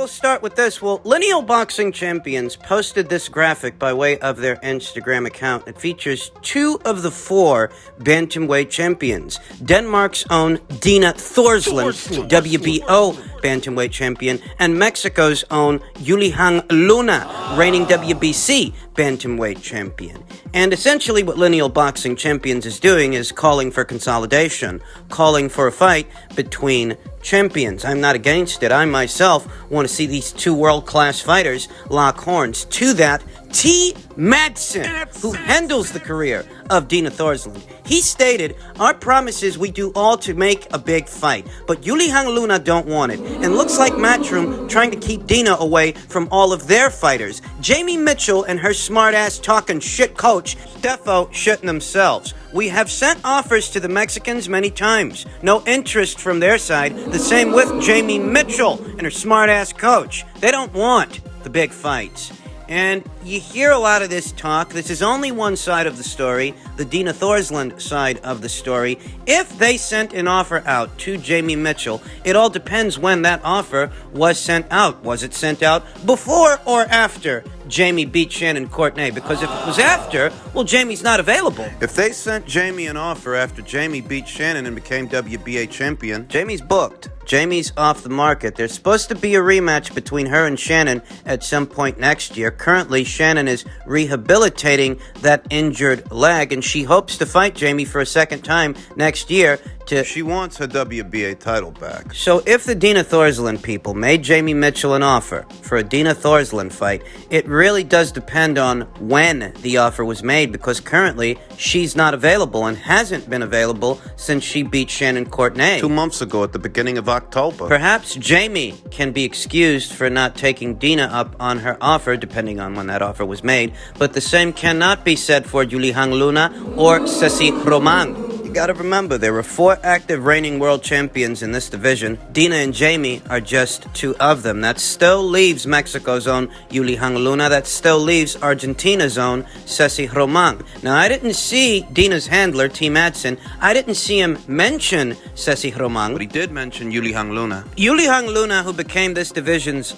we'll start with this. Well, Lineal Boxing Champions posted this graphic by way of their Instagram account. It features 2 of the 4 bantamweight champions. Denmark's own Dina Thorslund, WBO bantamweight champion, and Mexico's own Yulihan Luna, reigning WBC bantamweight champion. And essentially what Lineal Boxing Champions is doing is calling for consolidation, calling for a fight between champions. I'm not against it. I myself want to see these 2 world-class fighters lock horns. To that, T. Madsen, who handles the career of Dina Thorslund, he stated, "Our promise is we do all to make a big fight, but Yulihan Luna don't want it, and looks like Matchroom trying to keep Dina away from all of their fighters. Jamie Mitchell and her smart-ass talking shit coach, defo shitting themselves. We have sent offers to the Mexicans many times. No interest from their side. The same with Jamie Mitchell and her smart-ass coach. They don't want the big fights." And you hear a lot of this talk. This is only one side of the story, the Dina Thorslund side of the story. If they sent an offer out to Jamie Mitchell, it all depends when that offer was sent out. Was it sent out before or after Jamie beat Shannon Courtenay? Because if it was after, well, Jamie's not available. If they sent Jamie an offer after Jamie beat Shannon and became WBA champion, Jamie's booked. Jamie's off the market. There's supposed to be a rematch between her and Shannon at some point next year. Currently, Shannon is rehabilitating that injured leg, and she hopes to fight Jamie for a second time next year. She wants her WBA title back. So if the Dina Thorslund people made Jamie Mitchell an offer for a Dina Thorslund fight, it really does depend on when the offer was made, because currently she's not available and hasn't been available since she beat Shannon Courtenay 2 months ago at the beginning of October. Perhaps Jamie can be excused for not taking Dina up on her offer, depending on when that offer was made, but the same cannot be said for Yulihan Luna or Ceci Roman. You gotta remember, there are 4 active reigning world champions in this division. Dina and Jamie are just 2 of them. That still leaves Mexico's own Yulihan Luna. That still leaves Argentina's own Ceci Roman. Now, I didn't see Dina's handler, T. Madsen. I didn't see him mention Ceci Roman. But he did mention Yulihan Luna. Yulihan Luna, who became this division's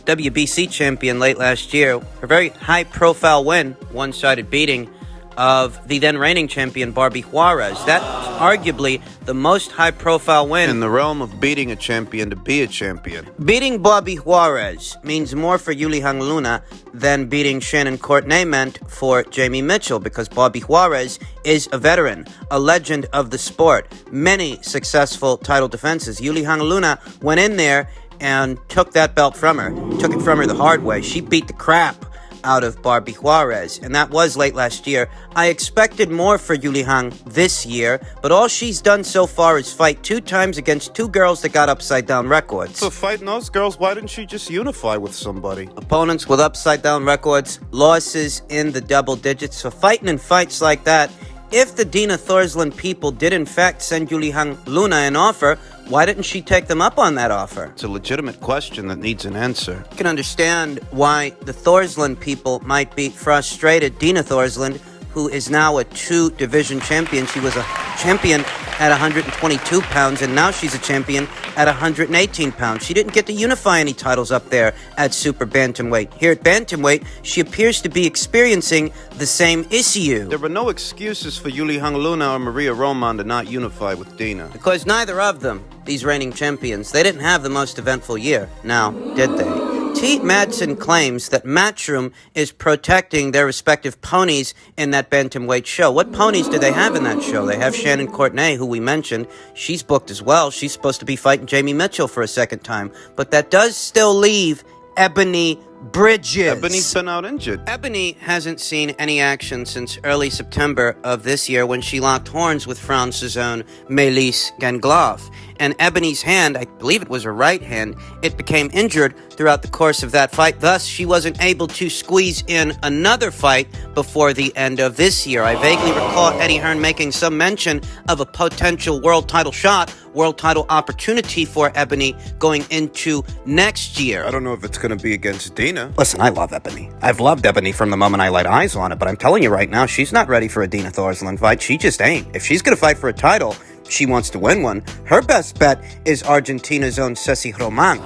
WBC champion late last year, a very high-profile win, one-sided beating of the then reigning champion Barbie Juarez. That's arguably the most high-profile win in the realm of beating a champion to be a champion. Beating Barbie Juarez means more for Yulihan Luna than beating Shannon Courtenay meant for Jamie Mitchell, because Barbie Juarez is a veteran, a legend of the sport, many successful title defenses. Yulihan Luna went in there and took that belt from her, took it from her the hard way. She beat the crap out of Barbie Juarez, and that was late last year. I expected more for Yulihan this year, but all she's done so far is fight 2 times against 2 girls that got upside-down records. For fighting those girls, why didn't she just unify with somebody? Opponents with upside-down records, losses in the double digits. For fighting in fights like that, if the Dina Thorslund people did in fact send Yulihan Luna an offer, why didn't she take them up on that offer? It's a legitimate question that needs an answer. You can understand why the Thorslund people might be frustrated. Dina Thorslund, who is now a 2-division champion. She was a champion at 122 pounds, and now she's a champion at 118 pounds. She didn't get to unify any titles up there at Super Bantamweight. Here at Bantamweight, she appears to be experiencing the same issue. There were no excuses for Yulihan Luna or Maria Roman to not unify with Dina. Because neither of them, these reigning champions, they didn't have the most eventful year. Now, did they? T. Madsen claims that Matchroom is protecting their respective ponies in that bantamweight show. What ponies do they have in that show? They have Shannon Courtenay, who we mentioned. She's booked as well. She's supposed to be fighting Jamie Mitchell for a second time. But that does still leave Ebony Bridges. Ebony's been out injured. Ebony hasn't seen any action since early September of this year, when she locked horns with France's own Melis Gangloff. And Ebony's hand, I believe it was her right hand, it became injured throughout the course of that fight. Thus, she wasn't able to squeeze in another fight before the end of this year. I vaguely recall Eddie Hearn making some mention of a potential world title shot, world title opportunity for Ebony going into next year. I don't know if it's going to be against Dina. Listen, I love Ebony. I've loved Ebony from the moment I laid eyes on it, but I'm telling you right now, she's not ready for a Dina Thorslund fight. She just ain't. If she's going to fight for a title, she wants to win one. Her best bet is Argentina's own Ceci Roman,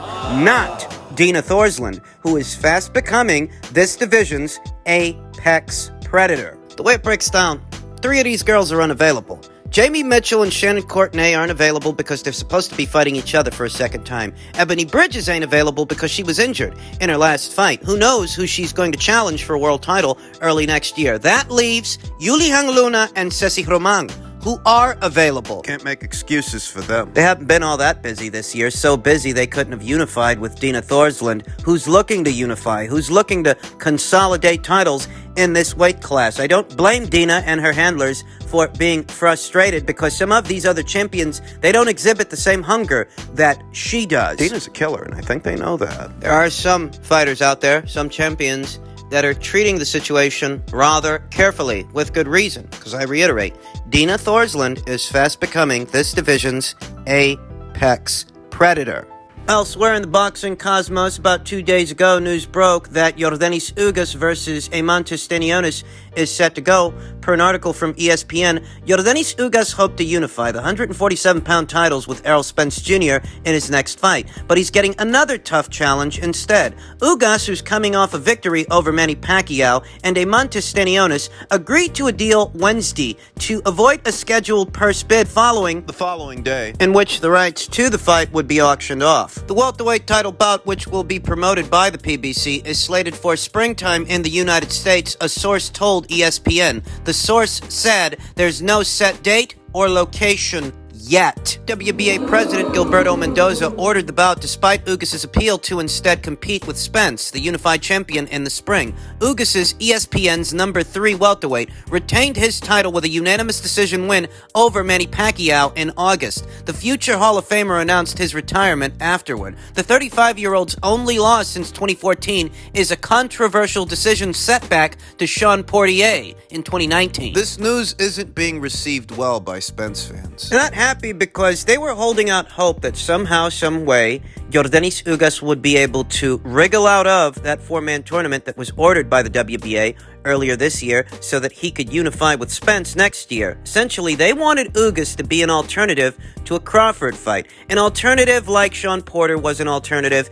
not Dina Thorslund, who is fast becoming this division's apex predator. The way it breaks down, 3 of these girls are unavailable. Jamie Mitchell and Shannon Courtenay aren't available because they're supposed to be fighting each other for a second time. Ebony Bridges ain't available because she was injured in her last fight. Who knows who she's going to challenge for a world title early next year. That leaves Yuli Hangluna and Ceci Romang, who are available. Can't make excuses for them. They haven't been all that busy this year, so busy they couldn't have unified with Dina Thorslund, who's looking to unify, who's looking to consolidate titles in this weight class. I don't blame Dina and her handlers for being frustrated because some of these other champions, they don't exhibit the same hunger that she does. Dina's a killer, and I think they know that. There are some fighters out there, some champions, that are treating the situation rather carefully, with good reason. Because I reiterate, Dina Thorslund is fast becoming this division's apex predator. Elsewhere in the boxing cosmos, about 2 days ago, news broke that Yordenis Ugas versus Eimantas Stanionis is set to go. Per an article from ESPN, Yordenis Ugas hoped to unify the 147-pound titles with Errol Spence Jr. in his next fight, but he's getting another tough challenge instead. Ugas, who's coming off a victory over Manny Pacquiao, and Eimantas Stanionis agreed to a deal Wednesday to avoid a scheduled purse bid following The following day, in which the rights to the fight would be auctioned off. The welterweight title bout, which will be promoted by the PBC, is slated for springtime in the United States, a source told ESPN. The source said there's no set date or location yet. WBA President Gilberto Mendoza ordered the bout despite Ugas' appeal to instead compete with Spence, the unified champion, in the spring. Ugas, ESPN's number 3 welterweight, retained his title with a unanimous decision win over Manny Pacquiao in August. The future Hall of Famer announced his retirement afterward. The 35-year-old's only loss since 2014 is a controversial decision setback to Sean Portier in 2019. this news isn't being received well by Spence fans. They're not happy because they were holding out hope that somehow, some way, Yordenis Ugas would be able to wriggle out of that 4-man tournament that was ordered by the WBA earlier this year so that he could unify with Spence next year. Essentially, they wanted Ugas to be an alternative to a Crawford fight. An alternative like Sean Porter was an alternative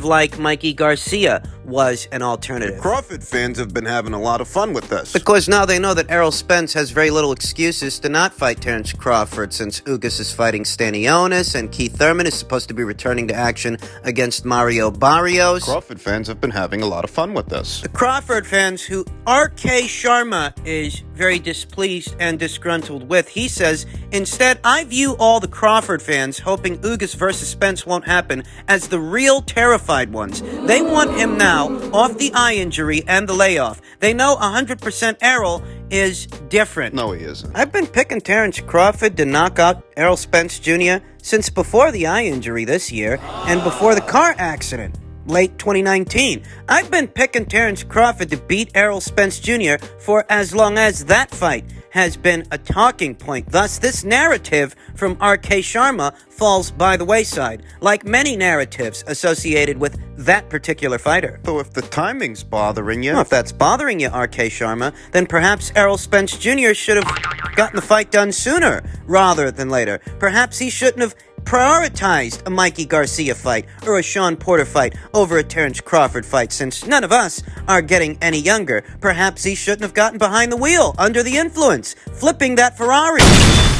like Mikey Garcia was an alternative. Crawford fans have been having a lot of fun with this. Because now they know that Errol Spence has very little excuses to not fight Terence Crawford, since Ugas is fighting Stanionis and Keith Thurman is supposed to be returning to action against Mario Barrios. Crawford fans have been having a lot of fun with this. The Crawford fans, who RK Sharma is very displeased and disgruntled with, he says, instead, I view all the Crawford fans hoping Ugas versus Spence won't happen as the real terrified ones. They want him now off the eye injury and the layoff. They know 100% Errol is different. No, he isn't. I've been picking Terence Crawford to knock out Errol Spence Jr. since before the eye injury this year and before the car accident late 2019. I've been picking Terence Crawford to beat Errol Spence Jr. for as long as that fight has been a talking point. Thus, this narrative from RK Sharma falls by the wayside, like many narratives associated with that particular fighter. So if the timing's bothering you... Well, if that's bothering you, RK Sharma, then perhaps Errol Spence Jr. should have gotten the fight done sooner rather than later. Perhaps he shouldn't have prioritized a Mikey Garcia fight or a Sean Porter fight over a Terence Crawford fight, since none of us are getting any younger. Perhaps he shouldn't have gotten behind the wheel under the influence, flipping that Ferrari.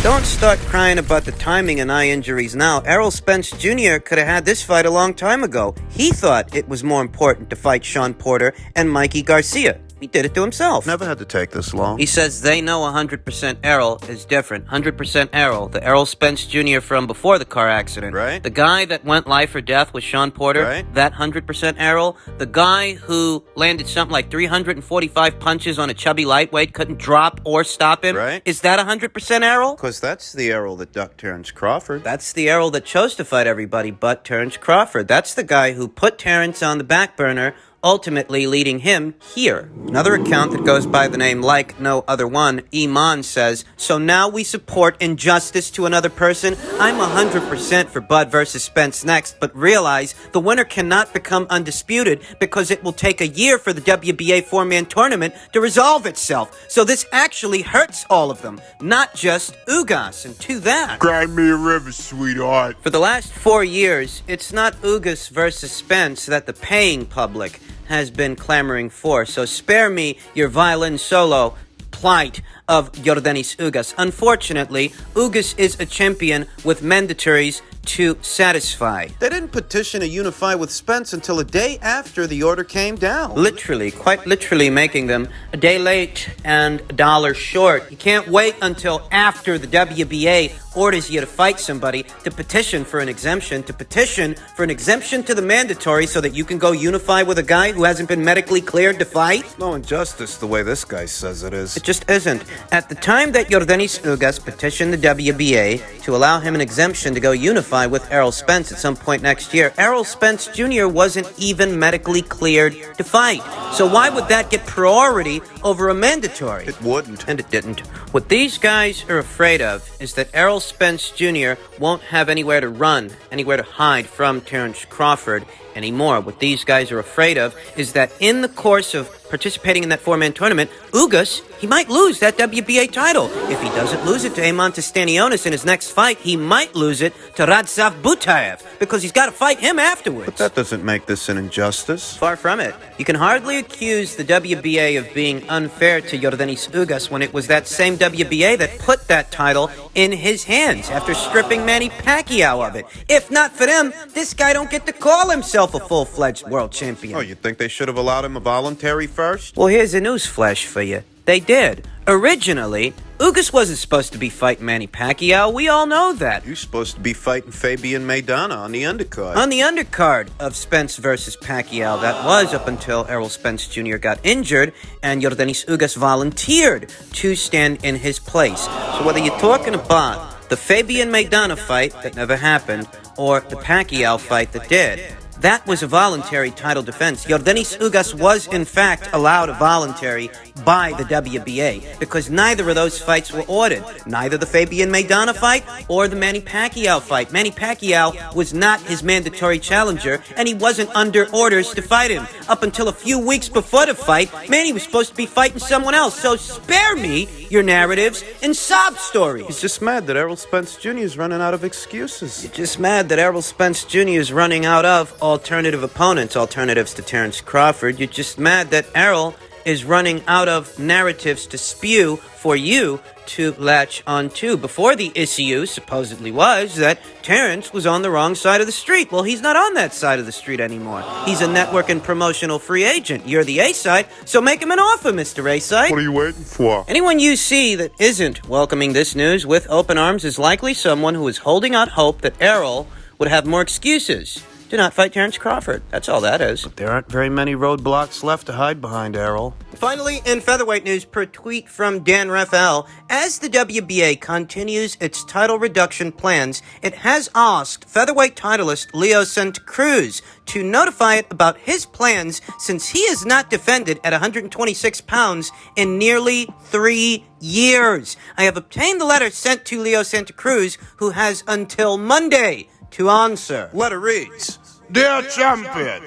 Don't start crying about the timing and eye injuries now. Errol Spence Jr. could have had this fight a long time ago. He thought it was more important to fight Sean Porter and Mikey Garcia. He did it to himself. Never had to take this long. He says they know 100% Errol is different. 100% Errol. The Errol Spence Jr. from before the car accident. Right. The guy that went life or death with Sean Porter. Right. That 100% Errol. The guy who landed something like 345 punches on a chubby lightweight, couldn't drop or stop him. Right. Is that 100% Errol? Because that's the Errol that ducked Terence Crawford. That's the Errol that chose to fight everybody but Terence Crawford. That's the guy who put Terence on the back burner ultimately leading him here. Another account that goes by the name Like No Other One, Iman, says, so now we support injustice to another person? I'm 100% for Bud versus Spence next, but realize the winner cannot become undisputed because it will take a year for the WBA four-man tournament to resolve itself. So this actually hurts all of them, not just Ugas. And to that, cry me a river, sweetheart. for the last 4 years, it's not Ugas versus Spence that the paying public has been clamoring for. So spare me your violin solo plight of Yordenis Ugas. Unfortunately, Ugas is a champion with mandatories to satisfy. They didn't petition to unify with Spence until a day after the order came down. Literally, quite literally making them a day late and a dollar short. You can't wait until after the WBA orders you to fight somebody to petition for an exemption, to the mandatory so that you can go unify with a guy who hasn't been medically cleared to fight? No injustice the way this guy says it is. It just isn't. At the time that Yordenis Ugas petitioned the WBA to allow him an exemption to go unify with Errol Spence at some point next year, Errol Spence Jr. wasn't even medically cleared to fight. So why would that get priority over a mandatory? It wouldn't. And it didn't. What these guys are afraid of is that Errol Spence Jr. won't have anywhere to run, anywhere to hide from Terrence Crawford anymore. What these guys are afraid of is that in the course of participating in that four-man tournament, Ugas, he might lose that WBA title. If he doesn't lose it to Stanionis in his next fight, he might lose it to Radzav Butaev, because he's got to fight him afterwards. But that doesn't make this an injustice. Far from it. You can hardly accuse the WBA of being unfair to Yordenis Ugas when it was that same WBA that put that title in his hands after stripping Manny Pacquiao of it. If not for them, this guy don't get to call himself a full-fledged world champion. Oh, you think they should have allowed him a voluntary first? Well, here's a newsflash for you. They did. Originally, Ugas wasn't supposed to be fighting Manny Pacquiao. We all know that. You're supposed to be fighting Fabian Maidana on the undercard. On the undercard of Spence versus Pacquiao, that was up until Errol Spence Jr. got injured and Yordenis Ugas volunteered to stand in his place. So whether you're talking about the Fabian Maidana fight that never happened or the Pacquiao fight that did, that was a voluntary title defense. Yordenis Ugas was, in fact, allowed a voluntary by the WBA because neither of those fights were ordered. Neither the Fabian Maidana fight or the Manny Pacquiao fight. Manny Pacquiao was not his mandatory challenger, and he wasn't under orders to fight him. Up until a few weeks before the fight, Manny was supposed to be fighting someone else. So spare me your narratives and sob stories. He's just mad that Errol Spence Jr. is running out of excuses. You're just mad that Errol Spence Jr. is running out of alternative opponents, alternatives to Terrence Crawford. You're just mad that Errol is running out of narratives to spew for you to latch onto. Before the issue supposedly was that Terrence was on the wrong side of the street. Well, he's not on that side of the street anymore. He's a network and promotional free agent. You're the A-side, so make him an offer, Mr. A-side. What are you waiting for? Anyone you see that isn't welcoming this news with open arms is likely someone who is holding out hope that Errol would have more excuses do not fight Terrence Crawford. That's all that is. There aren't very many roadblocks left to hide behind, Errol. Finally, in featherweight news, per tweet from Dan Raphael, as the WBA continues its title reduction plans, it has asked featherweight titleist Leo Santa Cruz to notify it about his plans since he has not defended at 126 pounds in nearly 3 years. I have obtained the letter sent to Leo Santa Cruz, who has until Monday to answer. Letter reads, Dear champion,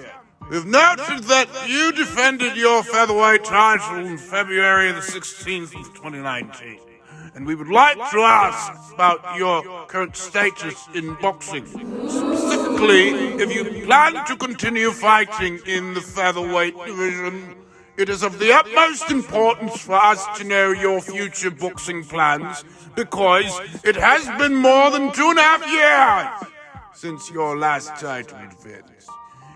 we've noted that you defended your featherweight title in February the 16th of 2019, and we would like to ask about your current status in boxing. Specifically, if you plan to continue fighting in the featherweight division. It is of the utmost importance for us to know your future boxing plans, because it has been more than 2.5 years since your last title defense.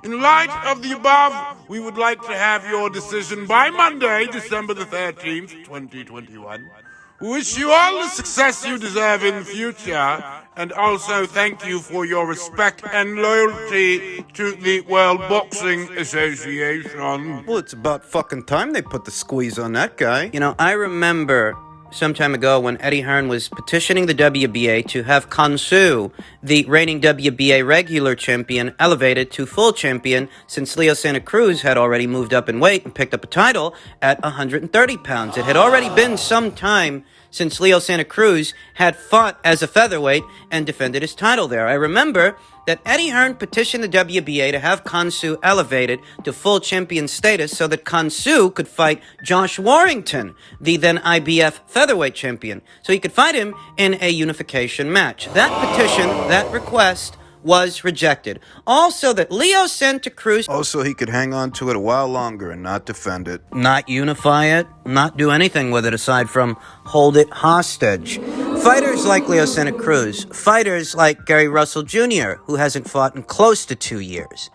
In light of the above, we would like to have your decision by Monday, December the 13th, 2021. We wish you all the success you deserve in the future, and also thank you for your respect and loyalty to the World Boxing Association. well, it's about fucking time they put the squeeze on that guy. You know, I remember some time ago when Eddie Hearn was petitioning the WBA to have Kansu, the reigning WBA regular champion, elevated to full champion since Leo Santa Cruz had already moved up in weight and picked up a title at 130 pounds. It had already been some time since Leo Santa Cruz had fought as a featherweight and defended his title there. I remember that Eddie Hearn petitioned the WBA to have Kansu elevated to full champion status so that Kansu could fight Josh Warrington, the then IBF featherweight champion, so he could fight him in a unification match. That petition, that request, was rejected. Also, that Leo Santa Cruz Also, he could hang on to it a while longer and not defend it. not unify it, not do anything with it aside from hold it hostage. Fighters like Leo Santa Cruz, fighters like Gary Russell Jr., who hasn't fought in close to 2 years.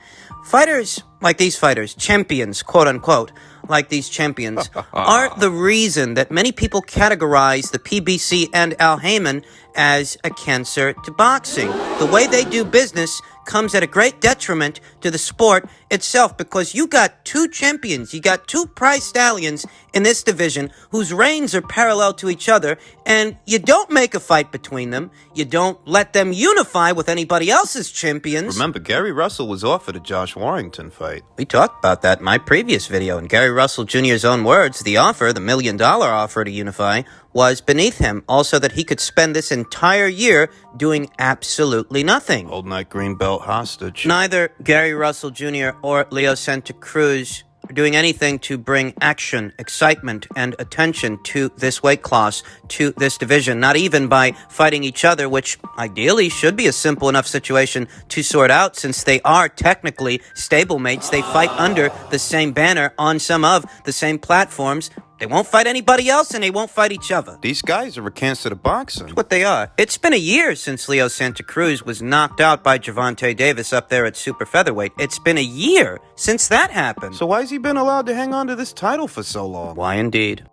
Fighters like these fighters, champions, quote unquote, like these champions, are the reason that many people categorize the PBC and Al Heyman as a cancer to boxing. The way they do business comes at a great detriment to the sport itself because you got two champions, you got two prize stallions in this division whose reigns are parallel to each other, and you don't make a fight between them. You don't let them unify with anybody else's champions. Remember, Gary Russell was offered a Josh Warrington fight. We talked about that in my previous video. In Gary Russell Jr.'s own words, the offer, the $1 million offer to unify, was beneath him. Also that he could spend this entire year doing absolutely nothing. Holding that green belt hostage. Neither Gary Russell Jr. or Leo Santa Cruz are doing anything to bring action, excitement, and attention to this weight class, to this division, not even by fighting each other, which ideally should be a simple enough situation to sort out since they are technically stablemates. They fight under the same banner on some of the same platforms. They won't fight anybody else, and they won't fight each other. These guys are a cancer to boxing. That's what they are. It's been a year since Leo Santa Cruz was knocked out by Gervonta Davis up there at super featherweight. It's been a year since that happened. So why's he been allowed to hang on to this title for so long? Why indeed?